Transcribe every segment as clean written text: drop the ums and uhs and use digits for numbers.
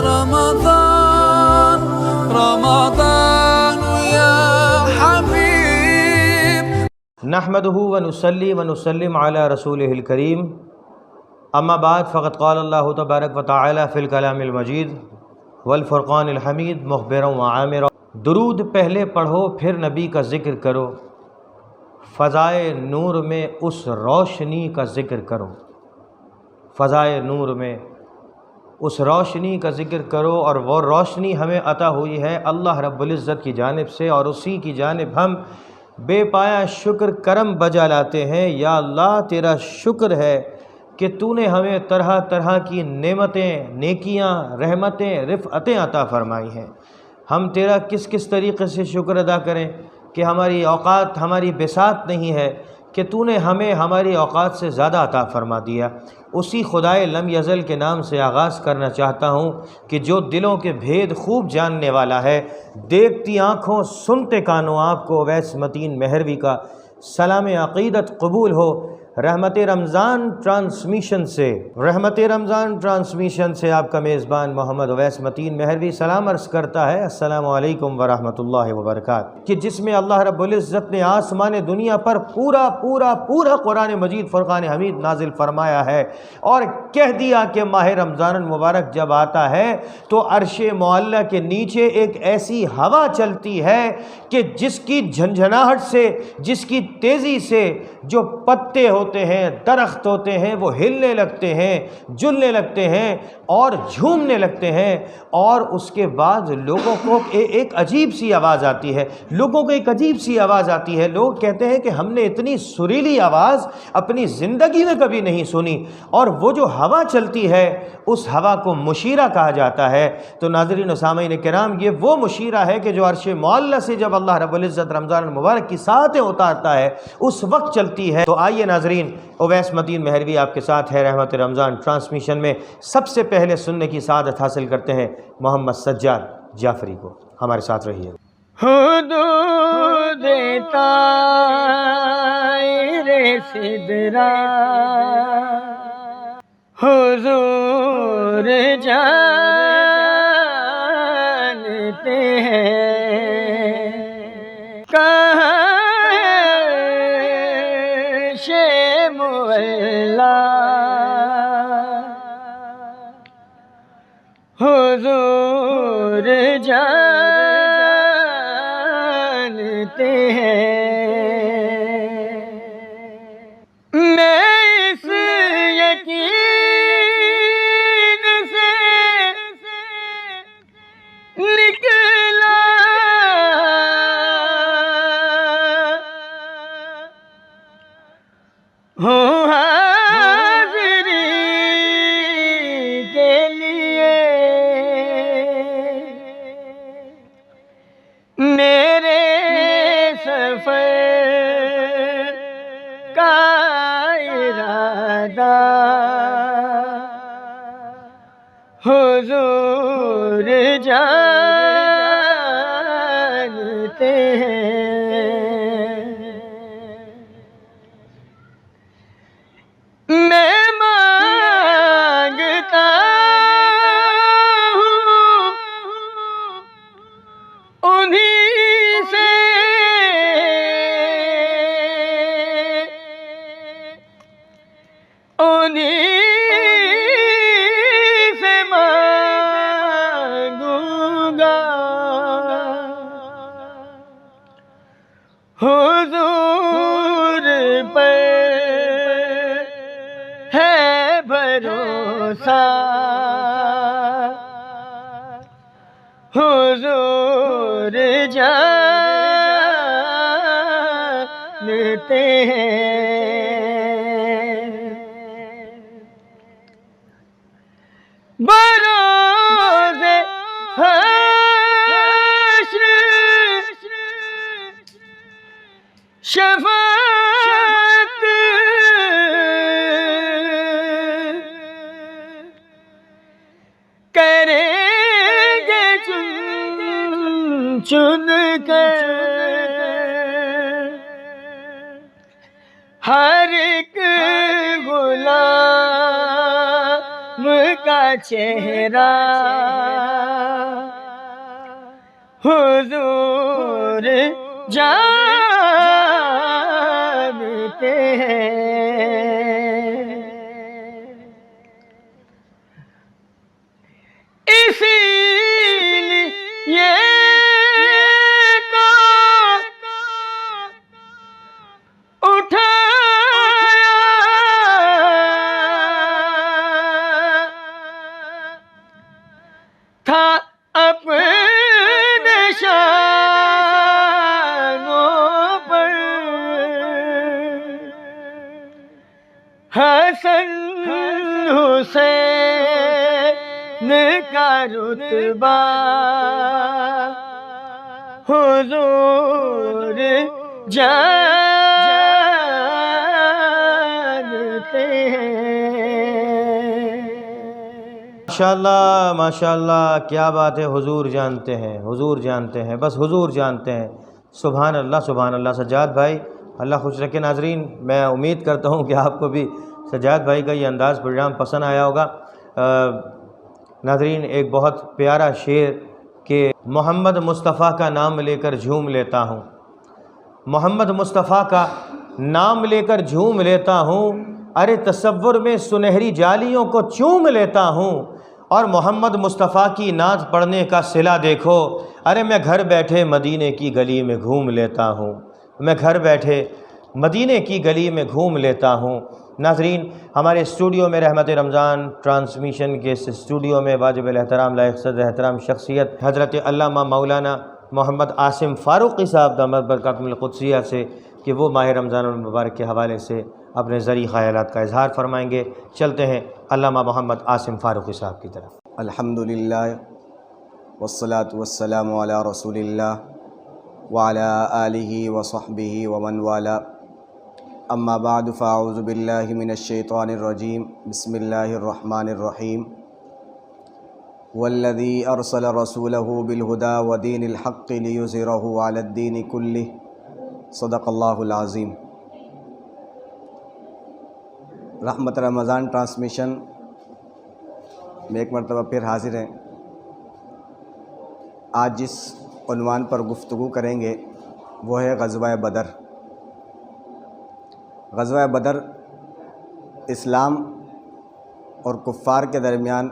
رمضان رمضان يا حبيب. نحمده ونصلي ونسلم على رسوله الكريم. اما بعد فقد قال الله تبارک وتعالى في الكلام المجيد والفرقان الحمید مخبرا وعامرا. درود پہلے پڑھو پھر نبی کا ذکر کرو، فضائے نور میں اس روشنی کا ذکر کرو. فضائے نور میں اس روشنی کا ذکر کرو، اور وہ روشنی ہمیں عطا ہوئی ہے اللہ رب العزت کی جانب سے، اور اسی کی جانب ہم بے پایا شکر کرم بجا لاتے ہیں. یا اللہ تیرا شکر ہے کہ تو نے ہمیں طرح طرح کی نعمتیں، نیکیاں، رحمتیں، رفعتیں عطا فرمائی ہیں. ہم تیرا کس کس طریقے سے شکر ادا کریں کہ ہماری اوقات، ہماری بساط نہیں ہے کہ تو نے ہمیں ہماری اوقات سے زیادہ عطا فرما دیا. اسی خدائے لم یزل کے نام سے آغاز کرنا چاہتا ہوں کہ جو دلوں کے بھید خوب جاننے والا ہے. دیکھتی آنکھوں سنتے کانوں آپ کو اویس متین مہروی کا سلام عقیدت قبول ہو. رحمت رمضان ٹرانسمیشن سے آپ کا میزبان محمد اویس متین مہروی سلام عرض کرتا ہے. السلام علیکم ورحمۃ اللہ وبرکاتہ. کہ جس میں اللہ رب العزت نے آسمان دنیا پر پورا قرآن مجید فرقان حمید نازل فرمایا ہے، اور کہہ دیا کہ ماہ رمضان المبارک جب آتا ہے تو عرش معلیٰ کے نیچے ایک ایسی ہوا چلتی ہے کہ جس کی جھنجھناہٹ سے، جس کی تیزی سے جو پتے ہوتے ہیں، درخت ہوتے ہیں، وہ ہلنے لگتے ہیں، جلنے لگتے ہیں اور جھومنے لگتے ہیں. اور اس کے بعد لوگوں کو ایک عجیب سی آواز آتی ہے. لوگ کہتے ہیں کہ ہم نے اتنی سریلی آواز اپنی زندگی میں کبھی نہیں سنی. اور وہ جو ہوا چلتی ہے اس ہوا کو مشیرہ کہا جاتا ہے. تو ناظرین و سامعین کرام، یہ وہ مشیرہ ہے کہ جو عرش معلیٰ سے جب اللہ رب العزت رمضان المبارک کی ساعتیں اتارتا ہے اس وقت چلتی ہے. تو آئیے ناظرین، اویس متین مہروی آپ کے ساتھ ہے رحمت رمضان ٹرانسمیشن میں. سب سے پہلے سننے کی سعادت حاصل کرتے ہیں محمد سجاد جعفری کو. ہمارے ساتھ رہیے. حدود طائر سدرا حضور جانتے ہیں کہاں مولا حضور جانتے ہیں. میں اس یقین سے نکلا ہوں حاضری کے لیے. میرے سفر کا ارادہ حضور جانتے ہیں. میں مانگتا ہوں انہیں سے مانگوں گا. حضور پر ہے بھروسہ، حضور جانتے ہیں. بروز حشر شفاعت کریں گے چن چن کر ہر ایک غلام کا چہرہ حضور جانتے ہیں، اسی لیے تھا اپنے شانوں پر حسن حسین کا رتبہ حضور جانتے ہیں۔ ماشاءاللہ ماشاءاللہ، کیا بات ہے، حضور جانتے ہیں، حضور جانتے ہیں، بس حضور جانتے ہیں۔ سبحان اللہ سبحان اللہ۔ سجاد بھائی اللہ خوش رکھے۔ ناظرین، میں امید کرتا ہوں کہ آپ کو بھی سجاد بھائی کا یہ انداز پروگرام پسند آیا ہوگا۔ ناظرین، ایک بہت پیارا شعر کہ محمد مصطفیٰ کا نام لے کر جھوم لیتا ہوں، محمد مصطفیٰ کا نام لے کر جھوم لیتا ہوں، ارے تصور میں سنہری جالیوں کو چوم لیتا ہوں، اور محمد مصطفیٰ کی نعت پڑھنے کا صلہ دیکھو، ارے میں گھر بیٹھے مدینے کی گلی میں گھوم لیتا ہوں، میں گھر بیٹھے مدینے کی گلی میں گھوم لیتا ہوں۔ ناظرین، ہمارے اسٹوڈیو میں رحمت رمضان ٹرانسمیشن کے اس اسٹوڈیو میں واجب الاحترام لائق صدر احترام شخصیت حضرت علامہ مولانا محمد عاصم فاروقی صاحب دامت برکاتہم القدسیہ سے کہ وہ ماہ رمضان المبارک کے حوالے سے اپنے ذریع خیالات کا اظہار فرمائیں گے۔ چلتے ہیں علامہ محمد عاصم فاروقی صاحب کی طرف۔ الحمدللہ والصلاة والسلام علی رسول اللہ وعلی آلہ وصحبہ ومن والا، اما بعد فاعوذ باللہ من الشیطان الرجیم، بسم اللہ الرحمن الرحیم۔ والذی ارسل رسولہ بالہدی ودین الحق لیظہرہ علی الدین کلہ، صدق اللہ العظیم۔ رحمت رمضان ٹرانسمیشن میں ایک مرتبہ پھر حاضر ہیں۔ آج جس عنوان پر گفتگو کریں گے وہ ہے غزوہ بدر۔ غزوہ بدر اسلام اور کفار کے درمیان،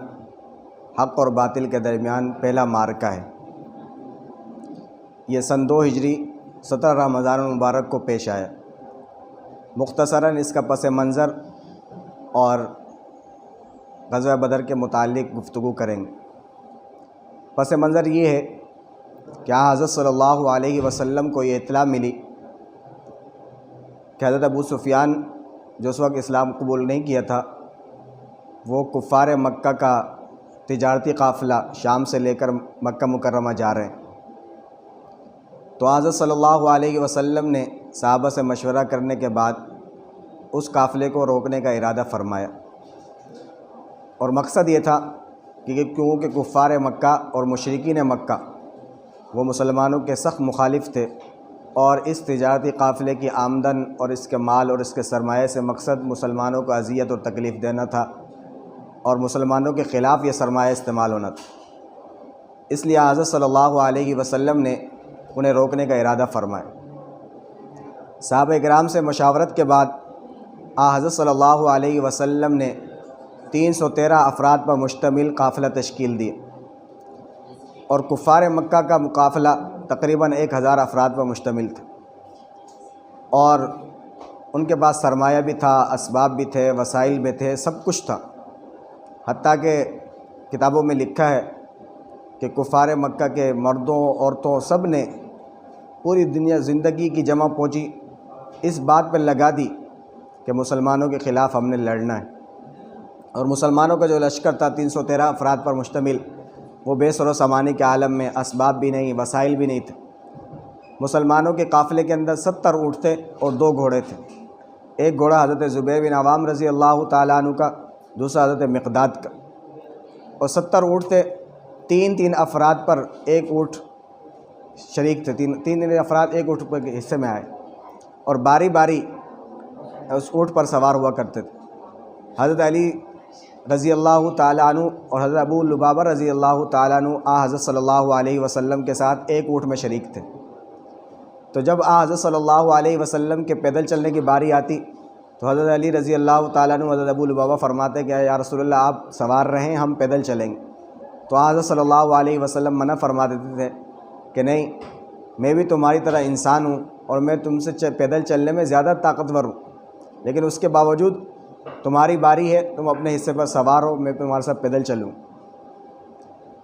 حق اور باطل کے درمیان پہلا معرکہ ہے۔ یہ سن 2 ہجری 17 رمضان المبارک کو پیش آیا۔ مختصراً اس کا پس منظر اور غزوہ بدر کے متعلق گفتگو کریں گے۔ پس منظر یہ ہے کہ حضرت صلی اللہ علیہ وسلم کو یہ اطلاع ملی کہ حضرت ابو سفیان جو اس وقت اسلام قبول نہیں کیا تھا، وہ کفار مکہ کا تجارتی قافلہ شام سے لے کر مکہ مکرمہ جا رہے ہیں۔ تو حضرت صلی اللہ علیہ وسلم نے صحابہ سے مشورہ کرنے کے بعد اس قافلے کو روکنے کا ارادہ فرمایا، اور مقصد یہ تھا کہ کیونکہ کفار مکہ اور مشرکین مکہ وہ مسلمانوں کے سخت مخالف تھے، اور اس تجارتی قافلے کی آمدن اور اس کے مال اور اس کے سرمایے سے مقصد مسلمانوں کو اذیت اور تکلیف دینا تھا، اور مسلمانوں کے خلاف یہ سرمایہ استعمال ہونا تھا۔ اس لیے حضرت صلی اللہ علیہ وسلم نے انہیں روکنے کا ارادہ فرمایا۔ صحابہ کرام سے مشاورت کے بعد حضرت صلی اللہ علیہ وسلم نے 313 افراد پر مشتمل قافلہ تشکیل دی، اور کفار مکہ کا مقافلہ تقریباً 1000 افراد پر مشتمل تھا، اور ان کے پاس سرمایہ بھی تھا، اسباب بھی تھے، وسائل بھی تھے، سب کچھ تھا۔ حتیٰ کہ کتابوں میں لکھا ہے کہ کفار مکہ کے مردوں عورتوں سب نے پوری دنیا زندگی کی جمع پوچی اس بات پر لگا دی کہ مسلمانوں کے خلاف ہم نے لڑنا ہے، اور مسلمانوں کا جو لشکر تھا 313 افراد پر مشتمل، وہ بے سر و سامانی کے عالم میں، اسباب بھی نہیں، وسائل بھی نہیں تھے۔ مسلمانوں کے قافلے کے اندر 70 اونٹ تھے اور 2 گھوڑے تھے۔ ایک گھوڑا حضرت زبیر بن عوام رضی اللہ تعالیٰ عنہ کا، دوسرا حضرت مقداد کا، اور 70 اونٹ تھے۔ 3 افراد پر ایک اونٹ شریک تھے، 3 افراد ایک اونٹ کے حصے میں آئے، اور باری باری اس اونٹ پر سوار ہوا کرتے تھے۔ حضرت علی رضی اللہ تعالیٰ عنہ اور حضرت ابو لبابہ رضی اللہ تعالیٰ عنہ حضرت صلی اللہ علیہ وسلم کے ساتھ ایک اونٹ میں شریک تھے۔ تو جب حضرت صلی اللہ علیہ وسلم کے پیدل چلنے کی باری آتی تو حضرت علی رضی اللہ تعالیٰ عنہ حضرت ابو لبابہ فرماتے کہ یا رسول اللہ آپ سوار رہیں، ہم پیدل چلیں گے۔ تو حضرت صلی اللہ علیہ وسلم منع فرما دیتے تھے کہ نہیں، میں بھی تمہاری طرح انسان ہوں اور میں تم سے پیدل چلنے میں زیادہ طاقتور ہوں، لیکن اس کے باوجود تمہاری باری ہے، تم اپنے حصے پر سوار ہو، میں تمہارے ساتھ پیدل چلوں۔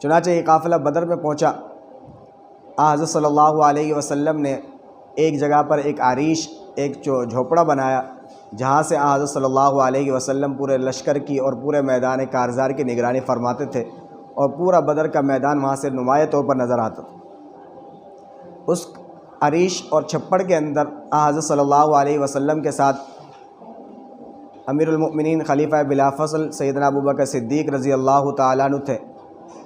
چنانچہ یہ قافلہ بدر میں پہنچا۔ حضرت صلی اللہ علیہ وسلم نے ایک جگہ پر ایک عریش، ایک جھوپڑا بنایا جہاں سے حضرت صلی اللہ علیہ وسلم پورے لشکر کی اور پورے میدان کارزار کی نگرانی فرماتے تھے، اور پورا بدر کا میدان وہاں سے نمایاں طور پر نظر آتا تھا۔ اس عریش اور چھپڑ کے اندر حضرت صلی اللہ علیہ وسلم کے ساتھ امیر المؤمنین خلیفہ بلا فصل سیدنا ابوبکر صدیق رضی اللہ تعالیٰ عنہ تھے۔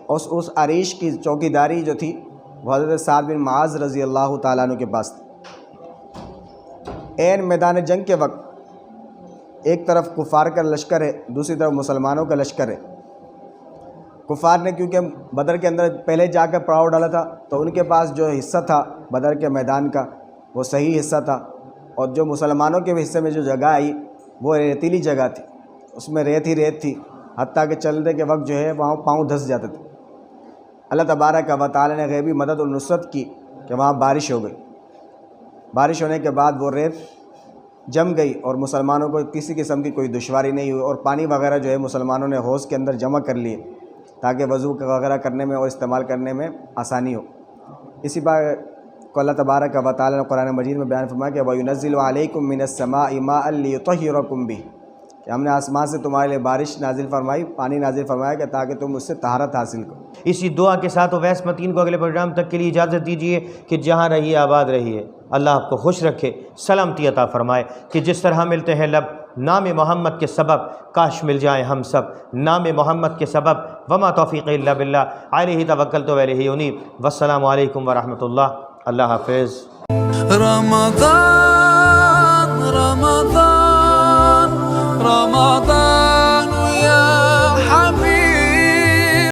اس عریش کی چوکیداری جو تھی وہ حضرت سعد بن معاذ رضی اللہ تعالیٰ عنہ کے پاس تھی۔ عین میدان جنگ کے وقت ایک طرف کفار کا لشکر ہے، دوسری طرف مسلمانوں کا لشکر ہے۔ کفار نے کیونکہ بدر کے اندر پہلے جا کر پڑاؤ ڈالا تھا تو ان کے پاس جو حصہ تھا بدر کے میدان کا وہ صحیح حصہ تھا، اور جو مسلمانوں کے حصے میں جو جگہ آئی وہ ریتیلی جگہ تھی، اس میں ریت ہی ریت تھی، حتیٰ کہ چلنے کے وقت جو ہے وہاں پاؤں دھس جاتے تھے۔ اللہ تبارک و تعالی نے غیبی مدد اور نصرت کی کہ وہاں بارش ہو گئی۔ بارش ہونے کے بعد وہ ریت جم گئی اور مسلمانوں کو کسی قسم کی کوئی دشواری نہیں ہوئی، اور پانی وغیرہ جو ہے مسلمانوں نے حوض کے اندر جمع کر لیے تاکہ وضو وغیرہ کرنے میں اور استعمال کرنے میں آسانی ہو۔ اسی بات کو اللہ تبارک و تعالی نے قرآن مجید میں بیان فرمایا کہ وَيُنَزِّلُ عَلَيْكُم مِّنَ السَّمَاءِ مَاءً لِيُطَهِّرَكُم بِهِ، کہ ہم نے آسمان سے تمہارے لیے بارش نازل فرمائی، پانی نازل فرمایا کہ تاکہ تم اس سے طہارت حاصل کرو۔ اسی دعا کے ساتھ اویس متین کو اگلے پروگرام تک کے لیے اجازت دیجیے کہ جہاں رہیے آباد رہیے، اللہ آپ کو خوش رکھے، سلامتی عطا فرمائے، کہ جس طرح ملتے ہیں لب نام محمد کے سبب، کاش مل جائیں ہم سب نام محمد کے سبب۔ وما توفیق الا باللہ، علیہ توکلت و الیہ انیب۔ والسلام علیکم ورحمۃ اللہ، اللہ حافظ۔ رمضان رمضان